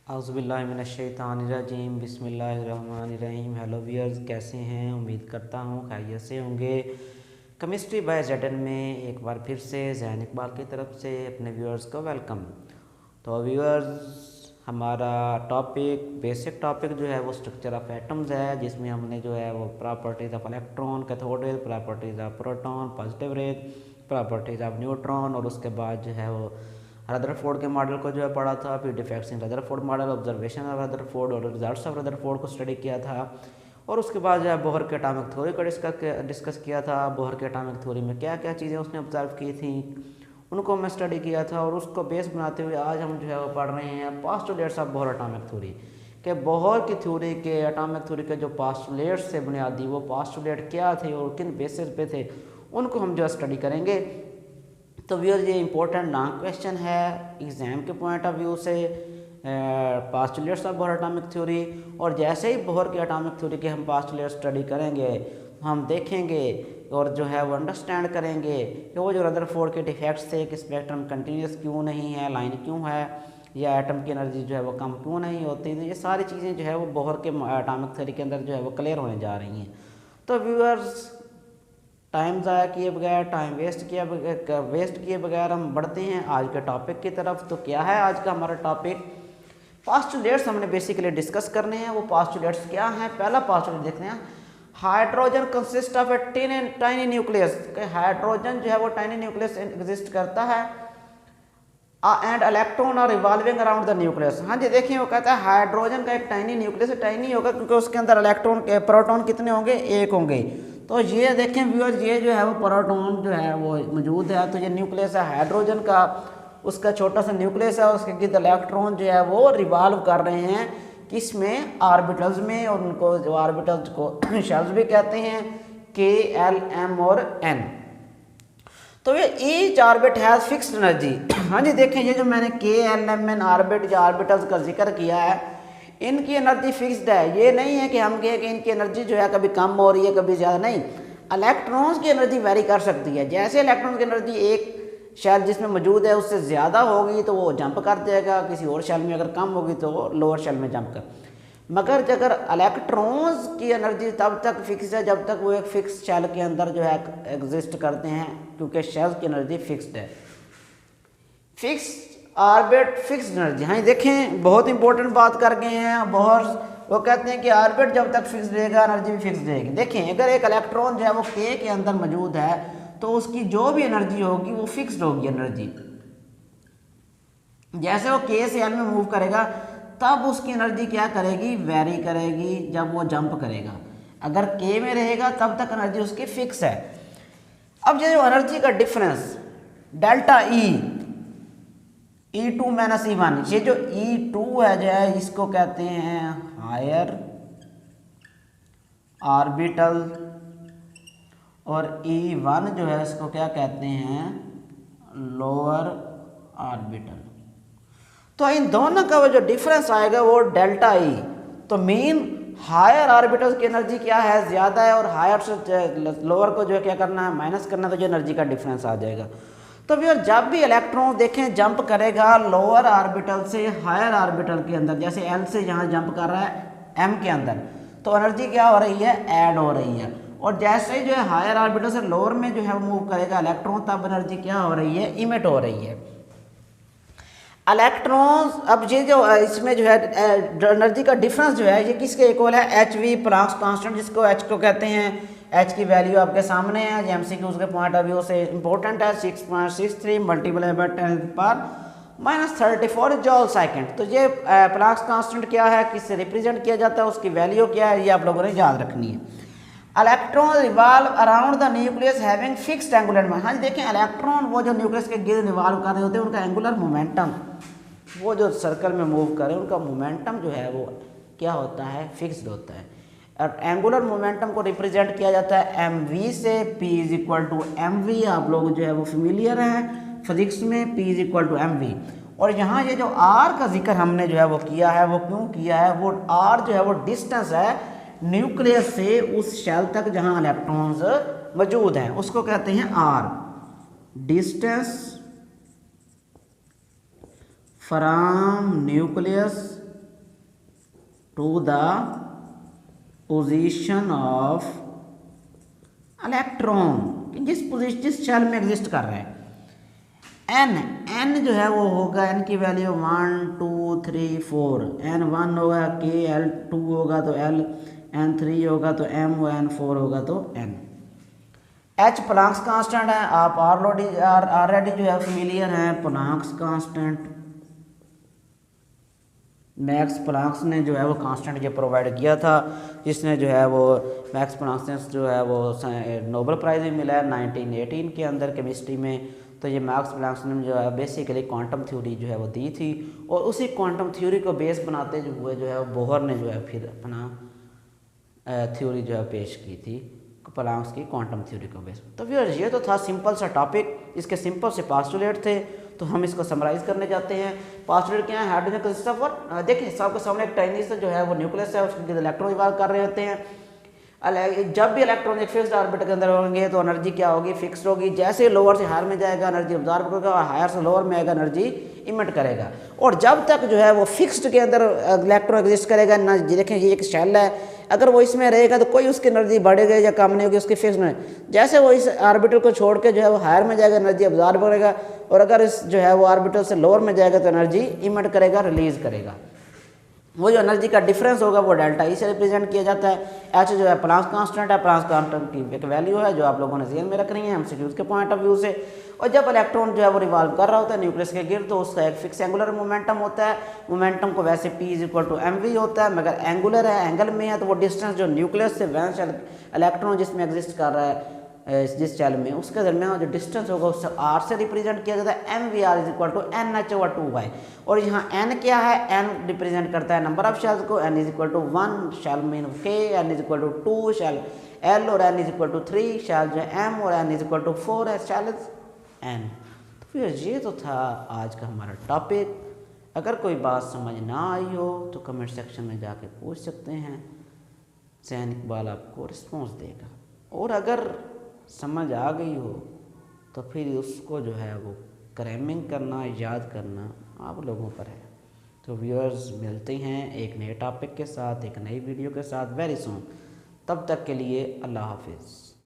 औज़ुबिल्लाहिमिनश्शैतानिर्रजीम बिस्मिल्लाहिर्रहमानिर्रहीम। Hello viewers, कैसे हैं? उम्मीद करता हूँ खैरियत से होंगे। केमिस्ट्री बाय ZN में एक बार फिर से ज़ैन इकबाल की तरफ से अपने व्यूअर्स को वेलकम। तो व्यूअर्स, हमारा टॉपिक बेसिक टॉपिक जो है वो स्ट्रक्चर ऑफ एटम्स है, जिसमें हमने जो है वो properties of electron, cathode rays, properties of proton, positive raise, properties of neutron, और उसके बाद जो है वो रदरफोर्ड के मॉडल को जो है पढ़ा था, फिर defects in Rutherford model, observation of Rutherford और रिजल्ट्स ऑफ रदरफोर्ड को स्टडी किया था। और उसके बाद जो है बोहर के एटॉमिक थ्योरी को डिस्कस किया था। बोहर के एटॉमिक थ्योरी में क्या क्या चीज़ें उसने ऑब्जर्व की थी उनको मैं स्टडी किया था, और उसको बेस बनाते हुए आज हम जो है वो पढ़ रहे हैं postulates of Bohr atomic theory के बोहर की थ्योरी के एटॉमिक थ्योरी के जो पोस्टुलेट्स से बुनियादी वो पोस्टुलेट क्या थे और किन बेसिस पे थे उनको हम जो है स्टडी करेंगे। तो व्यूअर्स, ये इंपॉर्टेंट लॉन्ग क्वेश्चन है एग्ज़ाम के पॉइंट ऑफ व्यू से, postulates of Bohr atomic theory. और जैसे ही बोहर के एटॉमिक थ्योरी के हम पोस्टुलेट स्टडी करेंगे, हम देखेंगे और जो है वो अंडरस्टैंड करेंगे कि वो जो रदरफोर्ड के डिफेक्ट्स थे कि स्पेक्ट्रम कंटिन्यूस क्यों नहीं है, लाइन क्यों है, या एटम की एनर्जी जो है वो कम क्यों नहीं होती। तो ये सारी चीज़ें जो है वो बोहर के एटॉमिक थ्योरी के अंदर जो है वो क्लियर होने जा रही हैं। तो व्यूअर्स, टाइम ज़ाया किए बगैर, टाइम वेस्ट किए बगैर हम बढ़ते हैं आज के टॉपिक की तरफ। तो क्या है आज का हमारा टॉपिक? पोस्टुलेट्स हमने बेसिकली डिस्कस करने हैं। वो पोस्टुलेट्स क्या हैं? पहला पोस्टुलेट देखते हैं, hydrogen consist of a tiny nucleus. Hydrogen जो है वो टाइनी न्यूक्लियस एग्जिस्ट करता है and electron are revolving around the nucleus. हाँ जी, देखिए वो कहता है हाइड्रोजन का एक टाइनी न्यूक्लियस, टाइनी होगा क्योंकि उसके अंदर इलेक्ट्रॉन के प्रोटॉन कितने होंगे? एक होंगे। तो ये देखें व्यूअर्स, ये जो है वो प्रोटॉन जो है वो मौजूद है। तो ये न्यूक्लियस है हाइड्रोजन का, उसका छोटा सा न्यूक्लियस है, उसके गिर्द इलेक्ट्रॉन जो है वो रिवॉल्व कर रहे हैं किसमें? ऑर्बिटल्स में। और उनको जो ऑर्बिटल्स को शेल्स भी कहते हैं, K, L, M और N। तो ये each orbit has fixed energy. हाँ जी, देखें ये जो मैंने K, L, M, N orbit जो ऑर्बिटल्स का जिक्र किया है, इनकी एनर्जी फिक्स्ड है। ये नहीं है कि हम कहें कि इनकी एनर्जी जो है कभी कम हो रही है कभी ज़्यादा, नहीं। इलेक्ट्रॉन्स की एनर्जी वेरी कर सकती है। जैसे इलेक्ट्रॉन की एनर्जी एक शेल जिसमें मौजूद है उससे ज़्यादा होगी तो वो जंप कर देगा, किसी और शेल में अगर कम होगी तो वो लोअर शेल में जंप कर। मगर अगर इलेक्ट्रॉन्स की एनर्जी तब तक फिक्स है जब तक वो एक फिक्स शेल के अंदर जो है एग्जिस्ट करते हैं, क्योंकि शेल की एनर्जी फिक्स्ड है। Fix orbit fix energy. हाँ देखें, बहुत इंपॉर्टेंट बात कर गए हैं बहुत। वो कहते हैं कि ऑर्बिट जब तक फिक्स रहेगा एनर्जी भी फिक्स रहेगी। देखें, अगर एक इलेक्ट्रॉन जो है वो K के अंदर मौजूद है तो उसकी जो भी एनर्जी होगी वो फिक्स्ड होगी एनर्जी। जैसे वो K से L में मूव करेगा तब उसकी एनर्जी क्या करेगी? वेरी करेगी जब वो जंप करेगा। अगर K में रहेगा तब तक एनर्जी उसकी फिक्स है। अब ये जो एनर्जी का difference delta E2 minus E1, ये जो E2 है जो है इसको कहते हैं हायर ऑर्बिटल, और E1 जो है इसको क्या कहते हैं? Lower orbital. तो इन दोनों का वो जो डिफरेंस आएगा वो डेल्टा E। तो मीन हायर ऑर्बिटल की एनर्जी क्या है? ज़्यादा है, और हायर से लोअर को जो है क्या करना है? माइनस करना। तो जो एनर्जी का डिफरेंस आ जाएगा। तो फिर जब भी इलेक्ट्रॉन देखें जंप करेगा लोअर ऑर्बिटल से हायर ऑर्बिटल के अंदर, जैसे L से यहाँ जंप कर रहा है M के अंदर, तो एनर्जी क्या हो रही है? ऐड हो रही है। और जैसे ही जो है हायर ऑर्बिटल से लोअर में जो है मूव करेगा इलेक्ट्रॉन, तब एनर्जी क्या हो रही है? इमिट हो रही है। इलेक्ट्रॉन्स, अब ये जो इसमें जो है एनर्जी का डिफरेंस जो है ये किसके इक्वल है? HV प्लांक्स कांस्टेंट, जिसको H को कहते हैं। H की वैल्यू आपके सामने है, MCQ के पॉइंट ऑफ व्यू से इंपॉर्टेंट है। 6.63 मल्टीप्लाई बाय 10⁻⁻34 जॉल सेकंड। तो ये प्लांक्स कांस्टेंट क्या है, किससे रिप्रेजेंट किया जाता है, उसकी वैल्यू क्या है, ये आप लोगों ने याद रखनी है। Electron revolve around the nucleus having fixed angular momentum. हाँ जी, देखें इलेक्ट्रॉन वो जो न्यूक्लियस के गिर्द रिवॉल्व कर रहे होते हैं, उनका एंगुलर मोमेंटम, वो जो सर्कल में मूव कर रहे हैं उनका मोमेंटम जो है वो क्या होता है? फिक्स्ड होता है। और एंगुलर मोमेंटम को रिप्रेजेंट किया जाता है mv से। P = mv, आप लोग जो है वो फेमिलियर हैं फिजिक्स में, P = mv। और यहाँ ये जो R का जिक्र हमने जो है वो किया है, वो क्यों किया है? वो R जो है वो डिस्टेंस है न्यूक्लियस से उस शेल तक जहाँ इलेक्ट्रॉन्स मौजूद हैं, उसको कहते हैं R, distance from nucleus to the position of electron, जिस शेल में एग्जिस्ट कर रहा है। एन जो है वो होगा, एन की वैल्यू 1 2 3 4, N1 होगा K, L2 होगा तो L, N3 होगा तो M, N4 होगा तो N। H प्लांक्स कांस्टेंट है, आप ऑलरेडी जो है फेमिलियर हैं प्लांक्स कांस्टेंट। मैक्स प्लांक्स ने जो है वो कांस्टेंट जो प्रोवाइड किया था, जिसने जो है वो मैक्स प्लांक्स ने जो है वो नोबेल प्राइज़ भी मिला है 1918 के अंदर केमिस्ट्री में। तो ये मैक्स प्लांक्स ने जो है बेसिकली क्वांटम थ्योरी जो है वो दी थी, और उसी क्वांटम थ्योरी को बेस बनाते हुए जो है वो बोहर ने जो है फिर अपना थ्योरी जो है पेश की थी, प्लांक्स की क्वांटम थ्योरी को बेस। तो व्यूअर्स ये तो था सिंपल सा टॉपिक, इसके सिंपल से पास्टुलेट थे, तो हम इसको समराइज करने जाते हैं। पास्टुलेट क्या है? Hydrogen consist of what? देखिए आपके सामने एक टाइनी से जो है वो न्यूक्लियस है, उसके इलेक्ट्रॉन इवॉल्व कर रहे होते हैं। जब भी इलेक्ट्रॉन एक फिक्स्ड ऑर्बिट के अंदर होंगे तो एनर्जी क्या होगी? फिक्स्ड होगी। जैसे लोअर से हायर में जाएगा एनर्जी अब्जॉर्ब करेगा, और हायर से लोअर में आएगा एनर्जी इमिट करेगा। और जब तक जो है वो फिक्स्ड के अंदर इलेक्ट्रॉन एग्जिस्ट करेगा ना, देखें ये एक शेल है, अगर वो इसमें रहेगा तो कोई उसकी एनर्जी बढ़ेगी या कम नहीं होगी, उसकी फिक्स नहीं। जैसे वो इस ऑर्बिटल को छोड़ के जो है वो हायर में जाएगा एनर्जी अब्जॉर्ब करेगा, और अगर इस जो है वो ऑर्बिटल से लोअर में जाएगा तो एनर्जी इमिट करेगा, रिलीज करेगा। वो जो एनर्जी का डिफरेंस होगा वो डेल्टा ई से रिप्रेजेंट किया जाता है। एच जो है प्लांक्स कांस्टेंट है, प्लांक्स कांस्टेंट की एक वैल्यू है जो आप लोगों ने ज़हन में रखनी है एमसीक्यूज़ के पॉइंट ऑफ व्यू से। और जब इलेक्ट्रॉन जो है वो रिवॉल्व कर रहा होता है न्यूक्लियस के गिर्द, तो उसका एक फिक्स एंगुलर मोमेंटम होता है। मोमेंटम को वैसे P = mv होता है, मगर एंगुलर है, एंगल में है, तो वो डिस्टेंस जो न्यूक्लियस से वैलेंस इलेक्ट्रॉन जिसमें एग्जिस्ट कर रहा है जिस शेल में, उसके दरमियान जो डिस्टेंस होगा उससे r से रिप्रेजेंट किया जाता है। mvr = NH/2y। और यहाँ n क्या है? n रिप्रेजेंट करता है नंबर ऑफ शेल्स को, n = 1 shell mean k, n = 2 shell l, और n = 3 शेल जो है m, और n = 4 है शेल n। तो फिर ये तो था आज का हमारा टॉपिक। अगर कोई बात समझ ना आई हो तो कमेंट सेक्शन में जाके पूछ सकते हैं, ज़ैन इकबाल आपको रिस्पॉन्स देगा। और अगर समझ आ गई हो तो फिर उसको जो है वो क्रैमिंग करना, याद करना आप लोगों पर है। तो व्यूअर्स मिलते हैं एक नए टॉपिक के साथ, एक नई वीडियो के साथ वेरी सून। तब तक के लिए अल्लाह हाफिज़।